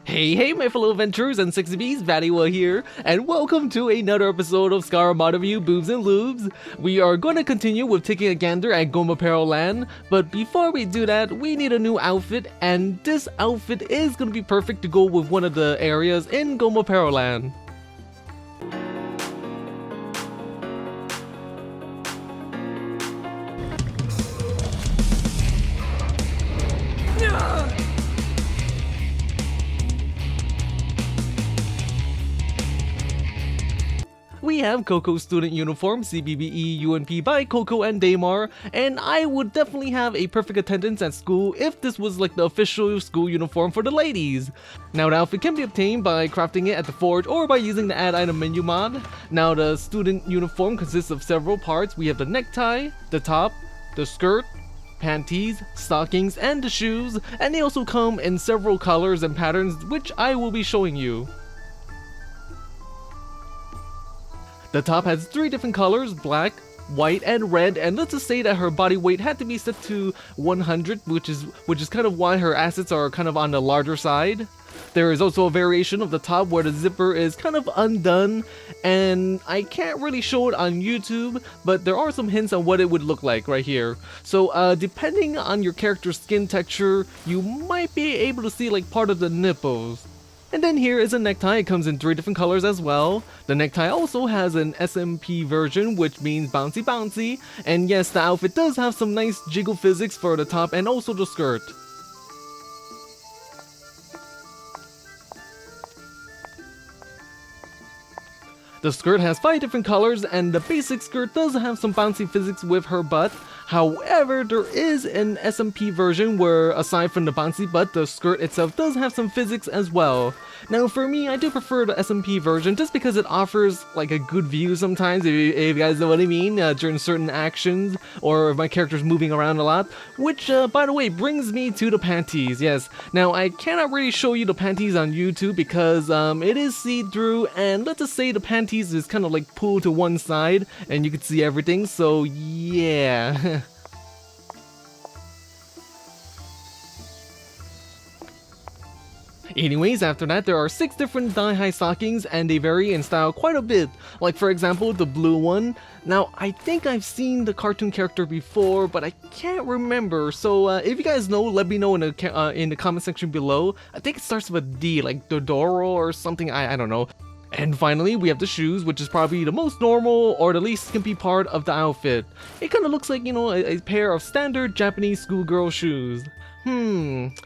Hey my fellow adventurers and sexy bees, VatiWah here, and welcome to another episode of Skyrim Mod Review Boobs and Lubes. We are going to continue with taking a gander at GomaPero Land, but before we do that, we need a new outfit, and this outfit is going to be perfect to go with one of the areas in GomaPero Land. We have COCO Student Uniform, CBBE-UNP by COCO and Daymarr, and I would definitely have a perfect attendance at school if this was like the official school uniform for the ladies. Now the outfit can be obtained by crafting it at the forge or by using the add item menu mod. Now the student uniform consists of several parts. We have the necktie, the top, the skirt, panties, stockings, and the shoes, and they also come in several colors and patterns which I will be showing you. The top has 3 different colors, black, white, and red, and let's just say that her body weight had to be set to 100, which is kind of why her assets are kind of on the larger side. There is also a variation of the top where the zipper is kind of undone, and I can't really show it on YouTube, but there are some hints on what it would look like right here. So depending on your character's skin texture, you might be able to see like part of the nipples. And then here is a necktie. It comes in 3 different colors as well. The necktie also has an SMP version, which means bouncy bouncy. And yes, the outfit does have some nice jiggle physics for the top and also the skirt. The skirt has 5 different colors, and the basic skirt does have some bouncy physics with her butt. However, there is an SMP version where, aside from the bouncy butt, the skirt itself does have some physics as well. Now for me, I do prefer the SMP version just because it offers like a good view sometimes, if you guys know what I mean, during certain actions, or if my character's moving around a lot. Which, by the way, brings me to the panties, yes. Now, I cannot really show you the panties on YouTube because it is see-through, and let's just say the panties is kind of like pulled to one side, and you can see everything, so yeah. Anyways, after that, there are 6 different thigh-high stockings, and they vary in style quite a bit. Like for example, the blue one. Now, I think I've seen the cartoon character before, but I can't remember. So if you guys know, let me know in the comment section below. I think it starts with a D, like Dodoro or something. I don't know. And finally, we have the shoes, which is probably the most normal or the least skimpy part of the outfit. It kind of looks like, you know, a pair of standard Japanese schoolgirl shoes.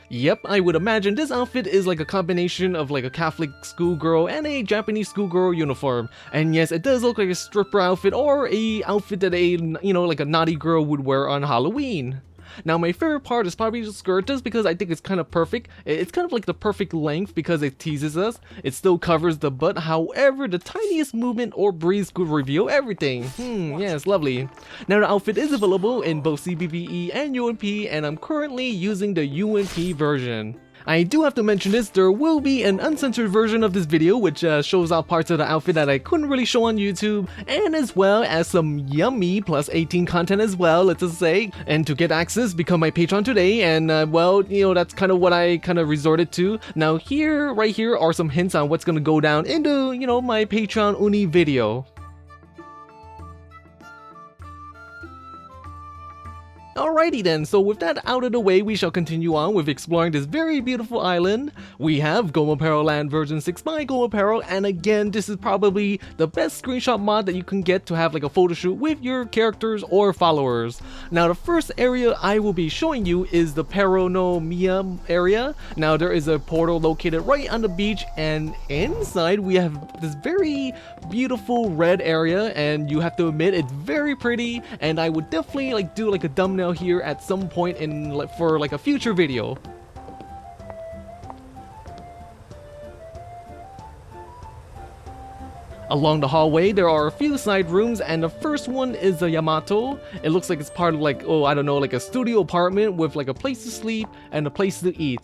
Yep, I would imagine this outfit is like a combination of like a Catholic schoolgirl and a Japanese schoolgirl uniform. And yes, it does look like a stripper outfit or a outfit that a, you know, like a naughty girl would wear on Halloween. Now my favorite part is probably the skirt, just because I think it's kind of perfect. It's kind of like the perfect length because it teases us. It still covers the butt, however the tiniest movement or breeze could reveal everything. Yes, lovely. Now the outfit is available in both CBBE and UNP, and I'm currently using the UNP version. I do have to mention this, there will be an uncensored version of this video which shows off parts of the outfit that I couldn't really show on YouTube, and as well as some yummy plus 18 content as well, let's just say. And to get access, become my Patreon today, and well, you know, that's kind of what I kind of resorted to. Now here, right here, are some hints on what's gonna go down into, you know, my Patreon uni video. Alrighty then, so with that out of the way, we shall continue on with exploring this very beautiful island. We have GomaPero Land V6 by GomaPero, and again, this is probably the best screenshot mod that you can get to have like a photo shoot with your characters or followers. Now the first area I will be showing you is the Paronomia area. Now there is a portal located right on the beach, and inside we have this very beautiful red area, and you have to admit it's very pretty, and I would definitely like do like a thumbnail here at some point in for like a future video. Along the hallway there are a few side rooms, and the first one is the Yamato. It looks like it's part of like, oh, I don't know, like a studio apartment with like a place to sleep and a place to eat.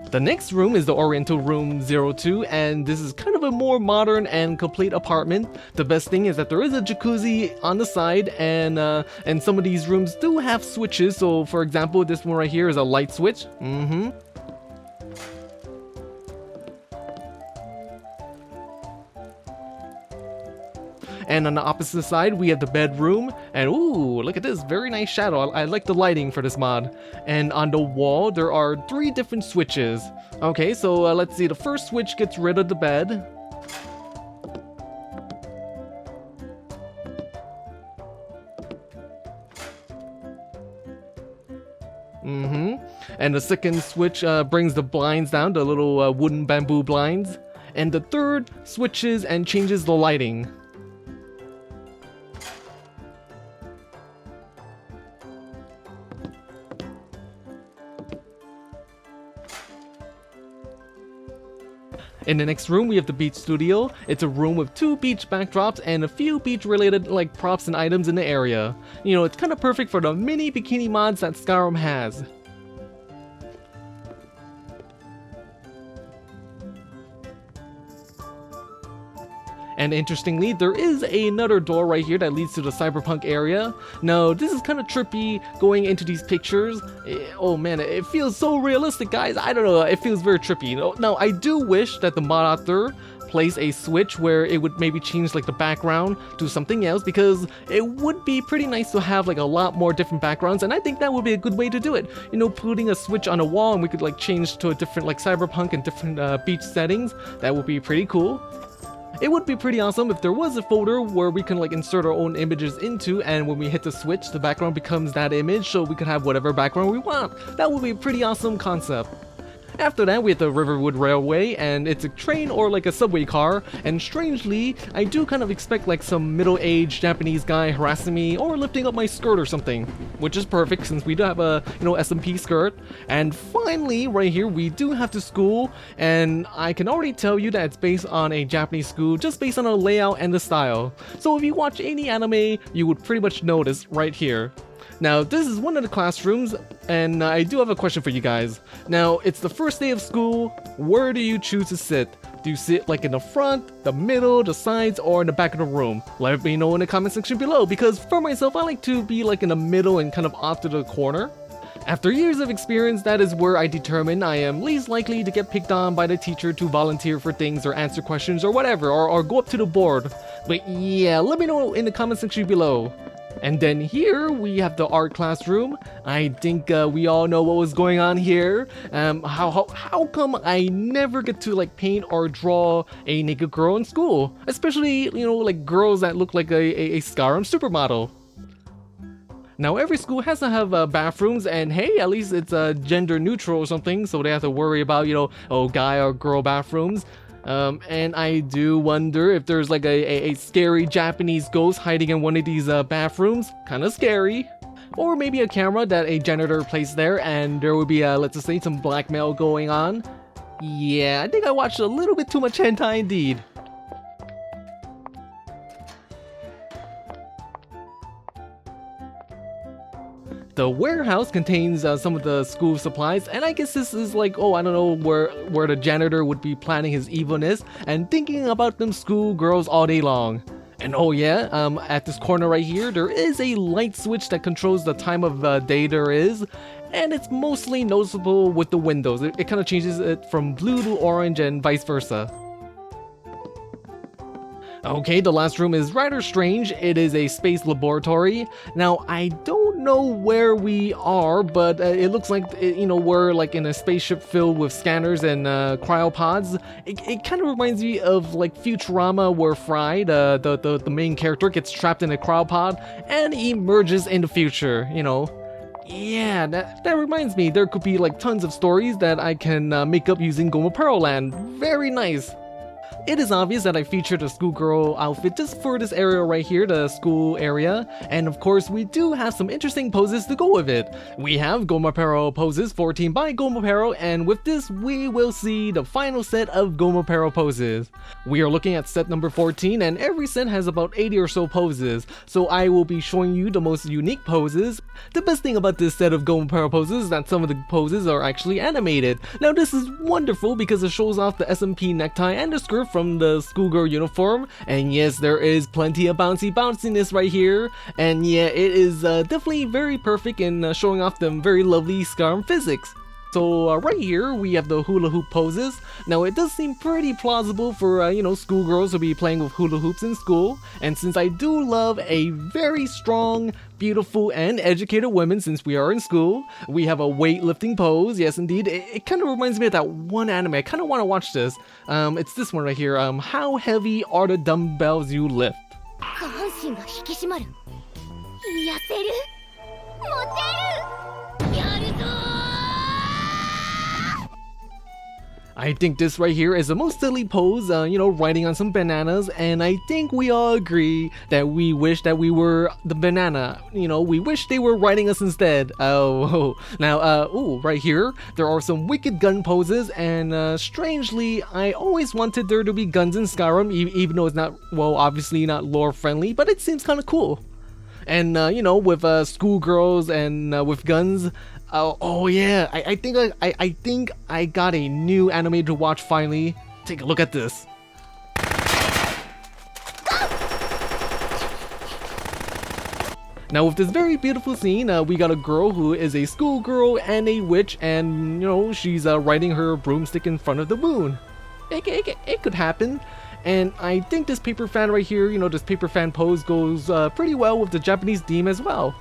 The next room is the Oriental Room 02, and this is kind of a more modern and complete apartment. The best thing is that there is a jacuzzi on the side, and some of these rooms do have switches. So for example, this one right here is a light switch. And on the opposite side, we have the bedroom, and ooh, look at this, very nice shadow. I like the lighting for this mod. And on the wall, there are 3 different switches. Okay, so let's see, the first switch gets rid of the bed. And the second switch brings the blinds down, the little wooden bamboo blinds. And the third switches and changes the lighting. In the next room, we have the beach studio. It's a room with 2 beach backdrops and a few beach related like props and items in the area. You know, it's kind of perfect for the mini bikini mods that Skyrim has. And interestingly, there is another door right here that leads to the cyberpunk area. Now, this is kind of trippy going into these pictures. Oh man, it feels so realistic, guys. I don't know, it feels very trippy. Now, I do wish that the mod author place a switch where it would maybe change like the background to something else, because it would be pretty nice to have like a lot more different backgrounds, and I think that would be a good way to do it. You know, putting a switch on a wall and we could like change to a different like cyberpunk and different beach settings. That would be pretty cool. It would be pretty awesome if there was a folder where we can like insert our own images into, and when we hit the switch, the background becomes that image, so we can have whatever background we want. That would be a pretty awesome concept. After that, we have the Riverwood Railway, and it's a train or like a subway car, and strangely, I do kind of expect like some middle-aged Japanese guy harassing me or lifting up my skirt or something, which is perfect since we do have a, you know, SMP skirt. And finally, right here, we do have the school, and I can already tell you that it's based on a Japanese school just based on the layout and the style. So if you watch any anime, you would pretty much know this right here. Now, this is one of the classrooms, and I do have a question for you guys. Now, it's the first day of school. Where do you choose to sit? Do you sit like in the front, the middle, the sides, or in the back of the room? Let me know in the comment section below, because for myself, I like to be like in the middle and kind of off to the corner. After years of experience, that is where I determine I am least likely to get picked on by the teacher to volunteer for things or answer questions or whatever, or go up to the board. But yeah, let me know in the comment section below. And then here we have the art classroom. I think we all know what was going on here. How come I never get to like paint or draw a naked girl in school? Especially, you know, like girls that look like a Skyrim supermodel. Now every school has to have bathrooms, and hey, at least it's gender neutral or something, so they have to worry about, you know, oh, guy or girl bathrooms. And I do wonder if there's like a scary Japanese ghost hiding in one of these bathrooms. Kinda scary. Or maybe a camera that a janitor placed there, and there would be, let's just say, some blackmail going on. Yeah, I think I watched a little bit too much hentai indeed. The warehouse contains some of the school supplies, and I guess this is like, oh, I don't know, where the janitor would be planning his evilness and thinking about them schoolgirls all day long. And oh yeah, at this corner right here, there is a light switch that controls the time of day there is, and it's mostly noticeable with the windows. It kind of changes it from blue to orange and vice versa. Okay, the last room is rather strange. It is a space laboratory. Now, I don't know where we are, but it looks like, you know, we're like in a spaceship filled with scanners and cryopods. It kind of reminds me of like Futurama, where Fry, the main character, gets trapped in a cryopod and emerges in the future, you know. Yeah, that reminds me, there could be like tons of stories that I can make up using GomaPeroLand. Very nice. It is obvious that I featured a schoolgirl outfit just for this area right here, the school area, and of course we do have some interesting poses to go with it. We have GomaPero Poses 14 by GomaPero, and with this we will see the final set of GomaPero Poses. We are looking at set number 14, and every set has about 80 or so poses, so I will be showing you the most unique poses. The best thing about this set of GomaPero Poses is that some of the poses are actually animated. Now this is wonderful because it shows off the SMP necktie and the skirt from the schoolgirl uniform, and yes, there is plenty of bounciness right here, and yeah, it is definitely very perfect in showing off them very lovely Skyrim physics. So right here we have the hula hoop poses. Now it does seem pretty plausible for you know, schoolgirls to be playing with hula hoops in school, and since I do love a very strong, beautiful, and educated women since we are in school, we have a weightlifting pose. Yes indeed, it kind of reminds me of that one anime. I kind of want to watch this. It's this one right here. How heavy are the dumbbells you lift? I think this right here is the most silly pose, you know, riding on some bananas, and I think we all agree that we wish that we were the banana. You know, we wish they were riding us instead. Oh, now, ooh, right here, there are some wicked gun poses, and strangely, I always wanted there to be guns in Skyrim, even though it's not, well, obviously not lore friendly, but it seems kind of cool. And, you know, with schoolgirls and with guns, oh yeah, I think I got a new anime to watch finally. Take a look at this. Now with this very beautiful scene, we got a girl who is a schoolgirl and a witch, and you know, she's riding her broomstick in front of the moon. It could happen. And I think this paper fan right here, you know, this paper fan pose goes pretty well with the Japanese theme as well.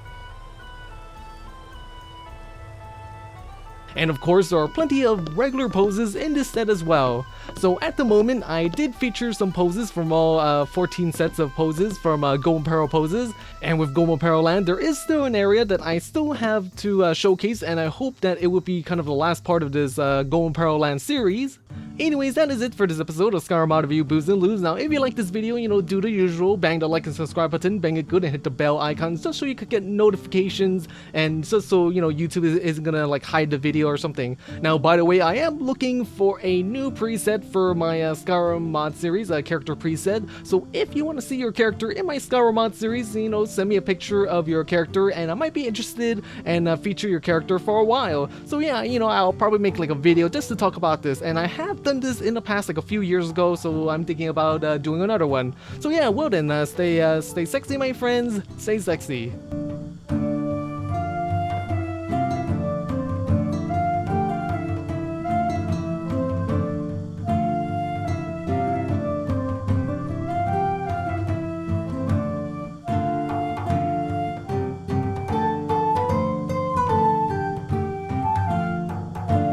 And of course, there are plenty of regular poses in this set as well. So at the moment, I did feature some poses from all 14 sets of poses from GomaPero Poses. And with GomaPero Land, there is still an area that I still have to showcase, and I hope that it would be kind of the last part of this GomaPero Land series. Anyways, that is it for this episode of Skyrim Out of View Booze and Lose. Now, if you like this video, you know, do the usual, bang the like and subscribe button, bang it good, and hit the bell icon just so you could get notifications, and just so, you know, YouTube isn't gonna like hide the video or something. Now, by the way, I am looking for a new preset for my Skyrim mod series, a character preset. So if you want to see your character in my Skyrim mod series, you know, send me a picture of your character, and I might be interested and feature your character for a while. So yeah, you know, I'll probably make like a video just to talk about this, and I have done this in the past like a few years ago, so I'm thinking about doing another one. So yeah, well then, stay sexy my friends, stay sexy.